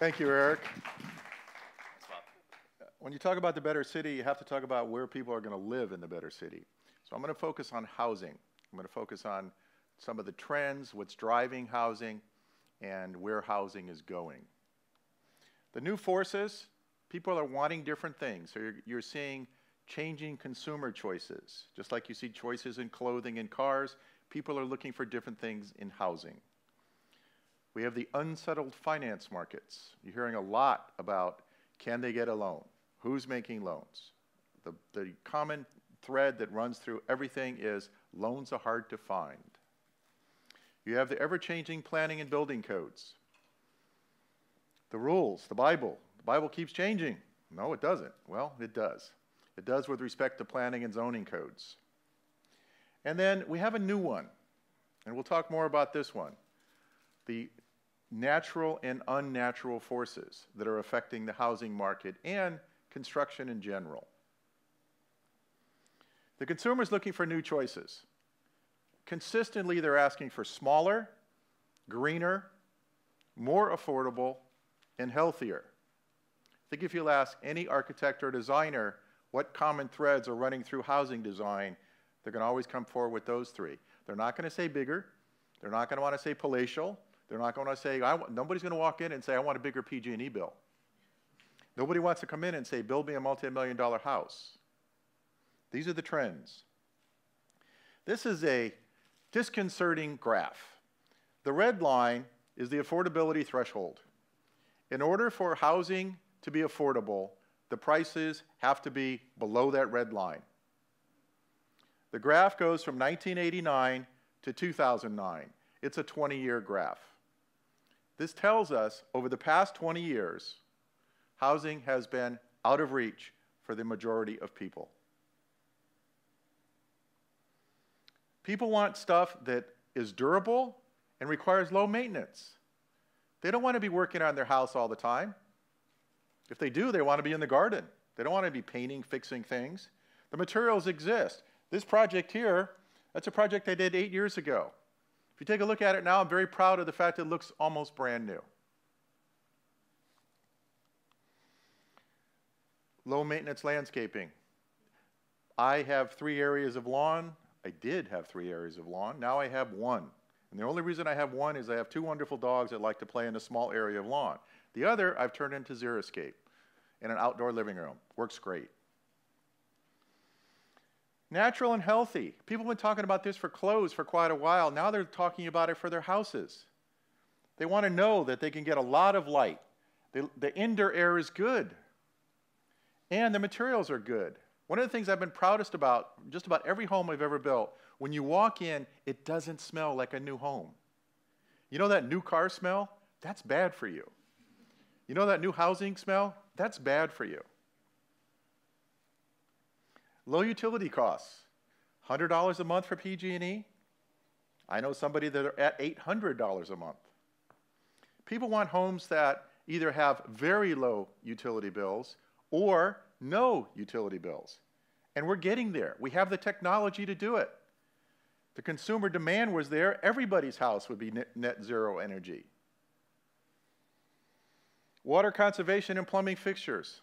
Thank you, Eric. When you talk about the better city, you have to talk about where people are going to live in the better city. So I'm going to focus on housing. I'm going to focus on some of the trends, what's driving housing, and where housing is going. The new forces, people are wanting different things. So you're seeing changing consumer choices. Just like you see choices in clothing and cars, people are looking for different things in housing. We have the unsettled finance markets. You're hearing a lot about, can they get a loan? Who's making loans? The common thread that runs through everything is loans are hard to find. You have the ever-changing planning and building codes. The rules, the Bible keeps changing. No, it doesn't. Well, it does. It does with respect to planning and zoning codes. And then we have a new one, and we'll talk more about this one. The natural and unnatural forces that are affecting the housing market and construction in general. The consumer is looking for new choices. Consistently, they're asking for smaller, greener, more affordable, and healthier. I think if you'll ask any architect or designer what common threads are running through housing design, they're going to always come forward with those three. They're not going to say bigger. They're not going to want to say palatial. They're not going to say, nobody's going to walk in and say, I want a bigger PG&E bill. Nobody wants to come in and say, build me a multi-million-dollar house. These are the trends. This is a disconcerting graph. The red line is the affordability threshold. In order for housing to be affordable, the prices have to be below that red line. The graph goes from 1989 to 2009. It's a 20-year graph. This tells us over the past 20 years, housing has been out of reach for the majority of people. People want stuff that is durable and requires low maintenance. They don't want to be working on their house all the time. If they do, they want to be in the garden. They don't want to be painting, fixing things. The materials exist. This project here, that's a project I did 8 years ago. If you take a look at it now, I'm very proud of the fact it looks almost brand new. Low maintenance landscaping. I have 3 areas of lawn. I did have 3 areas of lawn. Now I have 1. And the only reason I have 1 is I have 2 wonderful dogs that like to play in a small area of lawn. The other I've turned into xeriscape in an outdoor living room. Works great. Natural and healthy. People have been talking about this for clothes for quite a while. Now they're talking about it for their houses. They want to know that they can get a lot of light. The indoor air is good. And the materials are good. One of the things I've been proudest about, just about every home I've ever built, when you walk in, it doesn't smell like a new home. You know that new car smell? That's bad for you. You know that new housing smell? That's bad for you. Low utility costs. $100 a month for PG&E? I know somebody that are at $800 a month. People want homes that either have very low utility bills or no utility bills. And we're getting there. We have the technology to do it. The consumer demand was there. Everybody's house would be net zero energy. Water conservation in plumbing fixtures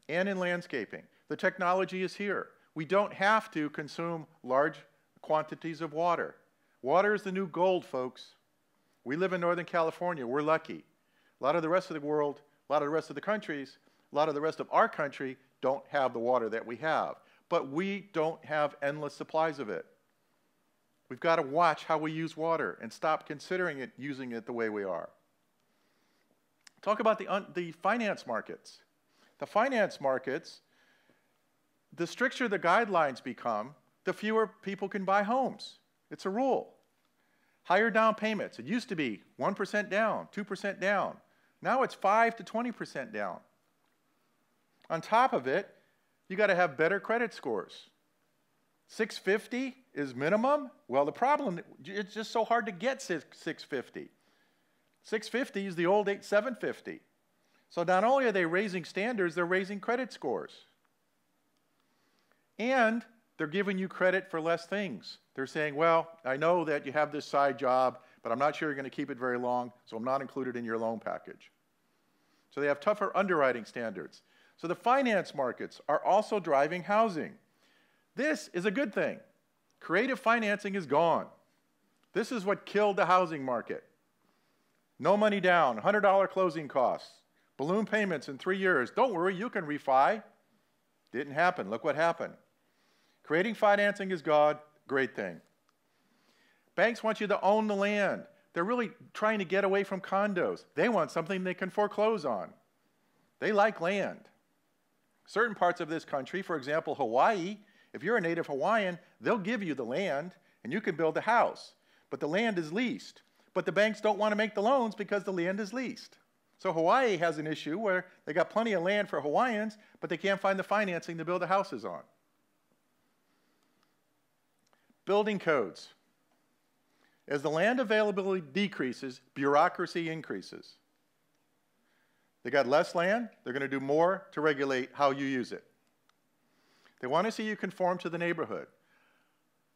and in landscaping. The technology is here. We don't have to consume large quantities of water. Water is the new gold, folks. We live in Northern California. We're lucky. A lot of the rest of the world, a lot of the rest of the countries, a lot of the rest of our country don't have the water that we have. But we don't have endless supplies of it. We've got to watch how we use water and stop considering it, using it the way we are. Talk about the finance markets. The finance markets, the stricter the guidelines become, the fewer people can buy homes. It's a rule. Higher down payments. It used to be 1% down, 2% down. Now it's 5 to 20% down. On top of it, you got to have better credit scores. 650 is minimum? Well, the problem, it's just so hard to get 650. 650 is the old 750. So not only are they raising standards, they're raising credit scores. And they're giving you credit for less things. They're saying, well, I know that you have this side job, but I'm not sure you're going to keep it very long, so I'm not included in your loan package. So they have tougher underwriting standards. So the finance markets are also driving housing. This is a good thing. Creative financing is gone. This is what killed the housing market. No money down, $100 closing costs, balloon payments in 3 years. Don't worry, you can refi. Didn't happen. Look what happened. Creating financing is gone. Great thing. Banks want you to own the land. They're really trying to get away from condos. They want something they can foreclose on. They like land. Certain parts of this country, for example, Hawaii, if you're a native Hawaiian, they'll give you the land and you can build a house. But the land is leased. But the banks don't want to make the loans because the land is leased. So Hawaii has an issue where they got plenty of land for Hawaiians, but they can't find the financing to build the houses on. Building codes. As the land availability decreases, bureaucracy increases. They got less land, they're going to do more to regulate how you use it. They want to see you conform to the neighborhood.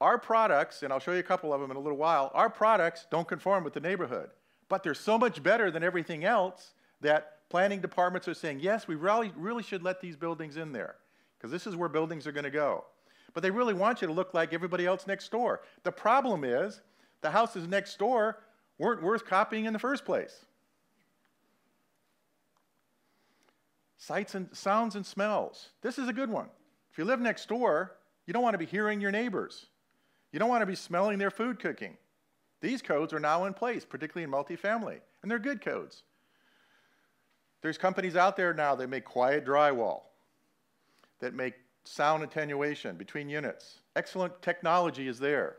Our products, and I'll show you a couple of them in a little while, our products don't conform with the neighborhood. But they're so much better than everything else that planning departments are saying, yes, we really should let these buildings in there, because this is where buildings are going to go. But they really want you to look like everybody else next door. The problem is, the houses next door weren't worth copying in the first place. Sights and sounds and smells. This is a good one. If you live next door, you don't want to be hearing your neighbors. You don't want to be smelling their food cooking. These codes are now in place, particularly in multifamily, and they're good codes. There's companies out there now that make quiet drywall, that make sound attenuation between units. Excellent technology is there.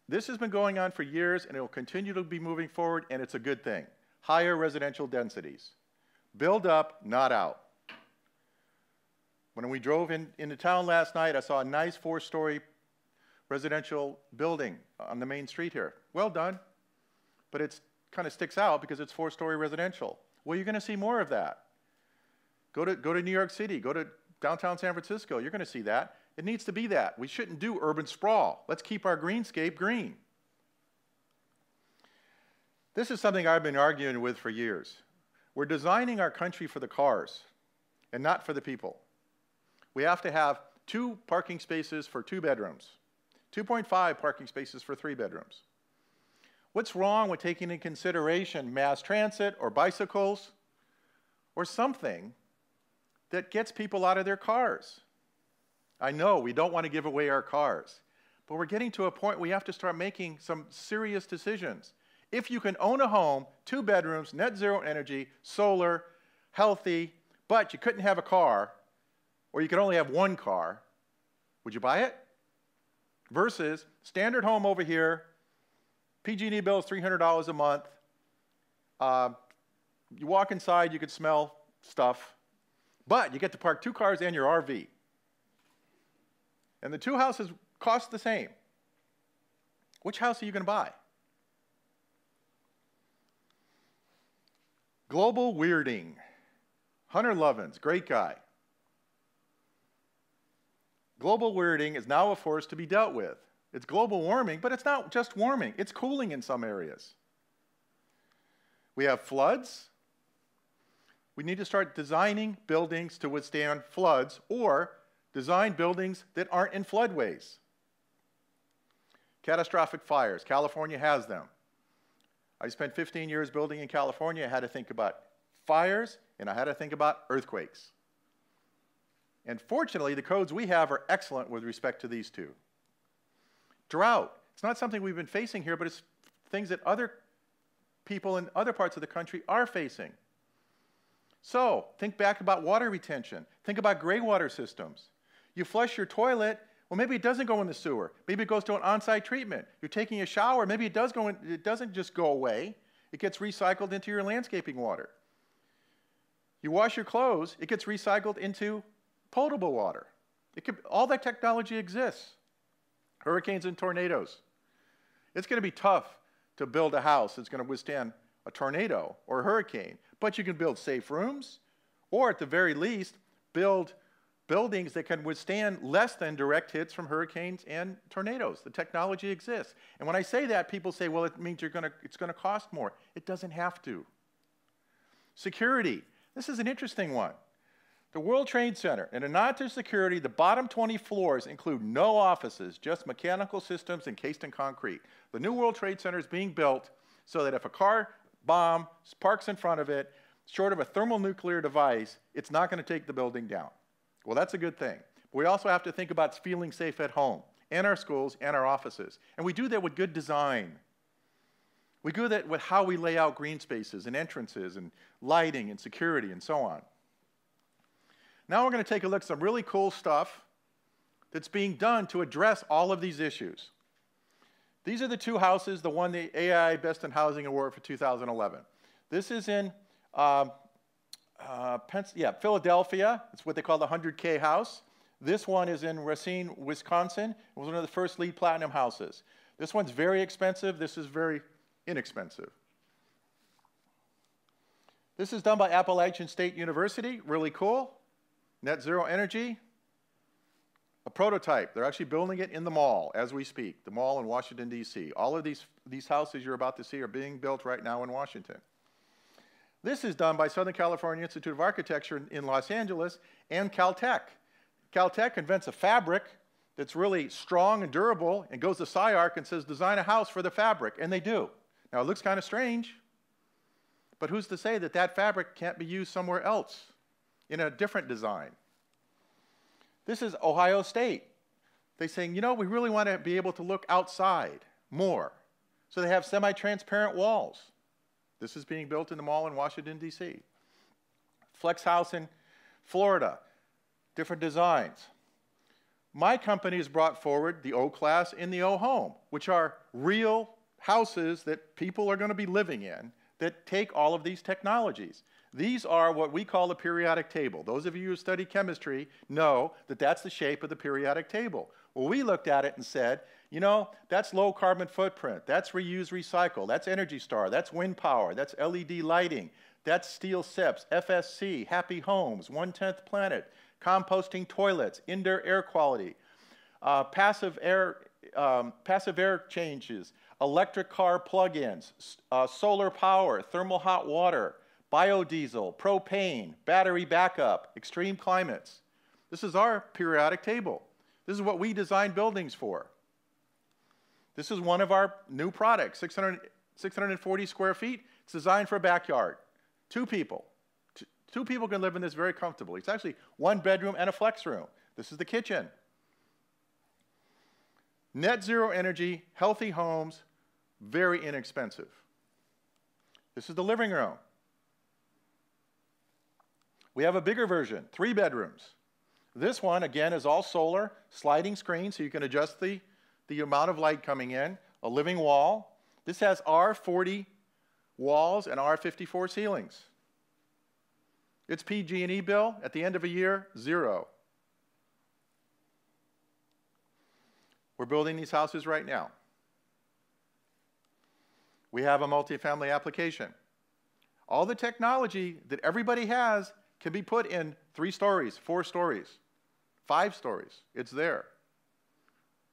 This has been going on for years, and it will continue to be moving forward, and it's a good thing. Higher residential densities. Build up, not out. When we drove into town last night, I saw a nice 4-story residential building on the main street here. Well done, but it kind of sticks out because it's 4-story residential. Well, you're going to see more of that. Go to New York City, go to downtown San Francisco, you're going to see that. It needs to be that. We shouldn't do urban sprawl. Let's keep our greenscape green. This is something I've been arguing with for years. We're designing our country for the cars and not for the people. We have to have 2 parking spaces for 2 bedrooms, 2.5 parking spaces for 3 bedrooms. What's wrong with taking into consideration mass transit or bicycles or something that gets people out of their cars? I know we don't want to give away our cars, but we're getting to a point where we have to start making some serious decisions. If you can own a home, 2 bedrooms, net zero energy, solar, healthy, but you couldn't have a car, or you could only have 1 car, would you buy it? Versus standard home over here, PG&E bill is $300 a month. You walk inside, you could smell stuff, but you get to park 2 cars and your RV. And the 2 houses cost the same. Which house are you going to buy? Global weirding. Hunter Lovins, great guy. Global weirding is now a force to be dealt with. It's global warming, but it's not just warming. It's cooling in some areas. We have floods. We need to start designing buildings to withstand floods, or design buildings that aren't in floodways. Catastrophic fires. California has them. I spent 15 years building in California. I had to think about fires, and I had to think about earthquakes. And fortunately, the codes we have are excellent with respect to these 2. Drought. It's not something we've been facing here, but it's things that other people in other parts of the country are facing. So, think back about water retention. Think about gray water systems. You flush your toilet, well, maybe it doesn't go in the sewer. Maybe it goes to an on-site treatment. You're taking a shower, maybe it doesn't just go away. It gets recycled into your landscaping water. You wash your clothes, it gets recycled into potable water. All that technology exists. Hurricanes and tornadoes. It's going to be tough to build a house that's going to withstand a tornado or a hurricane, but you can build safe rooms, or at the very least, build buildings that can withstand less than direct hits from hurricanes and tornadoes. The technology exists. And when I say that, people say, well, it means it's going to cost more. It doesn't have to. Security. This is an interesting one. The World Trade Center, in a nod to security, the bottom 20 floors include no offices, just mechanical systems encased in concrete. The new World Trade Center is being built so that if a car bomb parks in front of it, short of a thermonuclear device, it's not going to take the building down. Well, that's a good thing. But we also have to think about feeling safe at home, and our schools, and our offices. And we do that with good design. We do that with how we lay out green spaces and entrances and lighting and security and so on. Now we're going to take a look at some really cool stuff that's being done to address all of these issues. These are the two houses that won the AI Best in Housing Award for 2011. This is in Philadelphia. It's what they call the 100K house. This one is in Racine, Wisconsin. It was one of the first LEED Platinum houses. This one's very expensive. This is very inexpensive. This is done by Appalachian State University. Really cool. Net zero energy. A prototype. They're actually building it in the mall as we speak. The mall in Washington, D.C. All of these houses you're about to see are being built right now in Washington. This is done by Southern California Institute of Architecture in Los Angeles and Caltech. Caltech invents a fabric that's really strong and durable and goes to SciArc and says, design a house for the fabric, and they do. Now, it looks kind of strange, but who's to say that that fabric can't be used somewhere else in a different design? This is Ohio State. They're saying, you know, we really want to be able to look outside more. So they have semi-transparent walls. This is being built in the mall in Washington, D.C. Flex House in Florida, different designs. My company has brought forward the O-Class and the O-Home, which are real houses that people are going to be living in that take all of these technologies. These are what we call the periodic table. Those of you who study chemistry know that that's the shape of the periodic table. Well, we looked at it and said, you know, that's low carbon footprint, that's reuse, recycle, that's Energy Star, that's wind power, that's LED lighting, that's steel SIPs, FSC, happy homes, 1/10 planet, composting toilets, indoor air quality, passive air changes, electric car plug-ins, solar power, thermal hot water, biodiesel, propane, battery backup, extreme climates. This is our periodic table. This is what we design buildings for. This is one of our new products, 640 square feet. It's designed for a backyard. Two people. Two people can live in this very comfortably. It's actually one bedroom and a flex room. This is the kitchen. Net zero energy, healthy homes, very inexpensive. This is the living room. We have a bigger version, 3 bedrooms. This one, again, is all solar, sliding screen, so you can adjust the amount of light coming in, a living wall. This has R40 walls and R54 ceilings. Its PG&E bill, at the end of a year, 0. We're building these houses right now. We have a multifamily application. All the technology that everybody has can be put in 3 stories, 4 stories, 5 stories. It's there.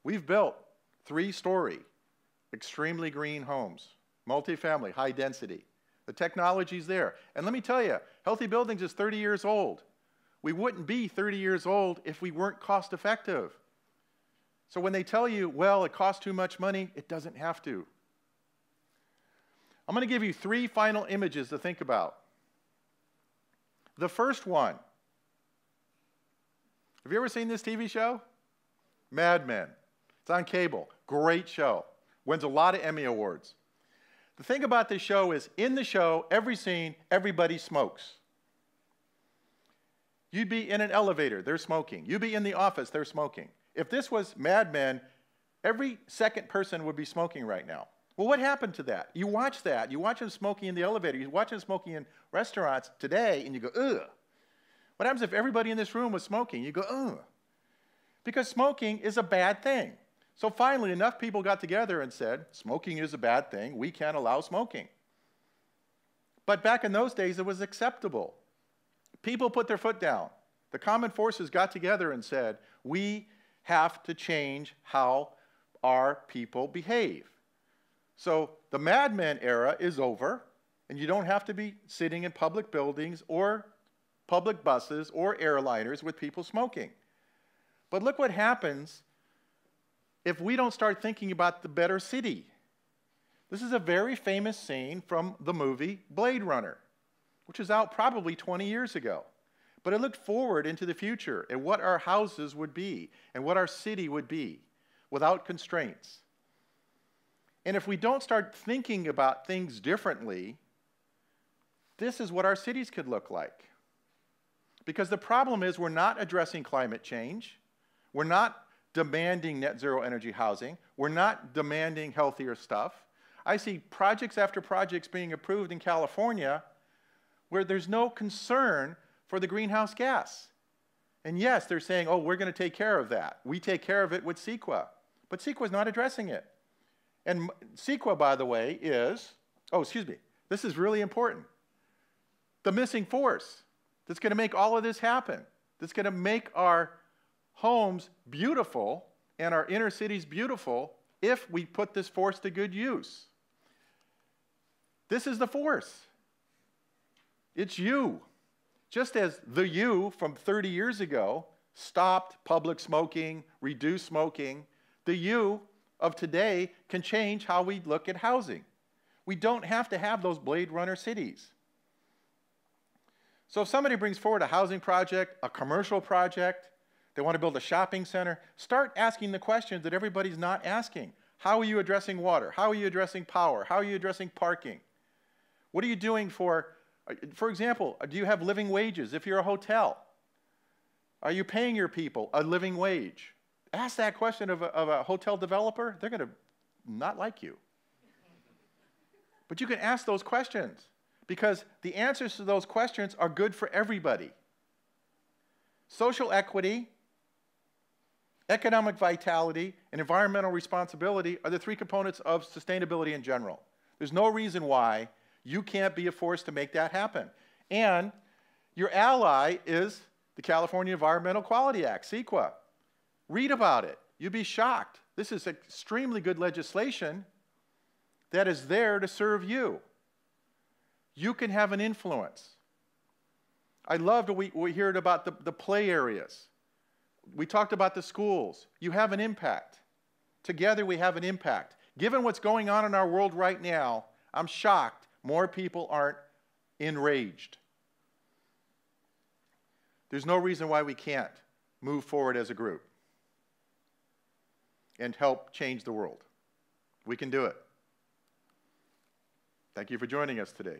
We've built 3-story, extremely green homes, multifamily, high density. The technology's there. And let me tell you, Healthy Buildings is 30 years old. We wouldn't be 30 years old if we weren't cost effective. So when they tell you, well, it costs too much money, it doesn't have to. I'm going to give you 3 final images to think about. The first one. Have you ever seen this TV show? Mad Men. It's on cable. Great show. Wins a lot of Emmy Awards. The thing about this show is, in the show, every scene, everybody smokes. You'd be in an elevator, they're smoking. You'd be in the office, they're smoking. If this was Mad Men, every second person would be smoking right now. Well, what happened to that? You watch that. You watch them smoking in the elevator. You watch them smoking in restaurants today, and you go, ugh. What happens if everybody in this room was smoking? You go, ugh. Because smoking is a bad thing. So finally, enough people got together and said, smoking is a bad thing. We can't allow smoking. But back in those days, it was acceptable. People put their foot down. The common forces got together and said, we have to change how our people behave. So the Mad Men era is over, And you don't have to be sitting in public buildings or public buses or airliners with people smoking. But look what happens if we don't start thinking about the better city. This is a very famous scene from the movie Blade Runner, which is out probably 20 years ago. But it looked forward into the future and what our houses would be and what our city would be without constraints. And if we don't start thinking about things differently, this is what our cities could look like. Because the problem is we're not addressing climate change. We're not demanding net zero energy housing. We're not demanding healthier stuff. I see projects after projects being approved in California where there's no concern for the greenhouse gas. And yes, they're saying, oh, we're going to take care of that. We take care of it with CEQA. But CEQA is not addressing it. And CEQA, by the way, is, this is really important. The missing force that's going to make all of this happen, that's going to make our homes beautiful and our inner cities beautiful if we put this force to good use. This is the force. It's you. Just as the you from 30 years ago stopped public smoking, reduced smoking, the you of today can change how we look at housing. We don't have to have those Blade Runner cities. So if somebody brings forward a housing project, a commercial project, they want to build a shopping center, start asking the questions that everybody's not asking. How are you addressing water? How are you addressing power? How are you addressing parking? What are you doing for example, do you have living wages if you're a hotel? Are you paying your people a living wage? Ask that question of a hotel developer, they're going to not like you. But you can ask those questions because the answers to those questions are good for everybody. Social equity, economic vitality, and environmental responsibility are the three components of sustainability in general. There's no reason why you can't be a force to make that happen. And your ally is the California Environmental Quality Act, CEQA. Read about it. You'd be shocked. This is extremely good legislation that is there to serve you. You can have an influence. I loved what we heard about the play areas. We talked about the schools. You have an impact. Together we have an impact. Given what's going on in our world right now, I'm shocked more people aren't enraged. There's no reason why we can't move forward as a group and help change the world. We can do it. Thank you for joining us today.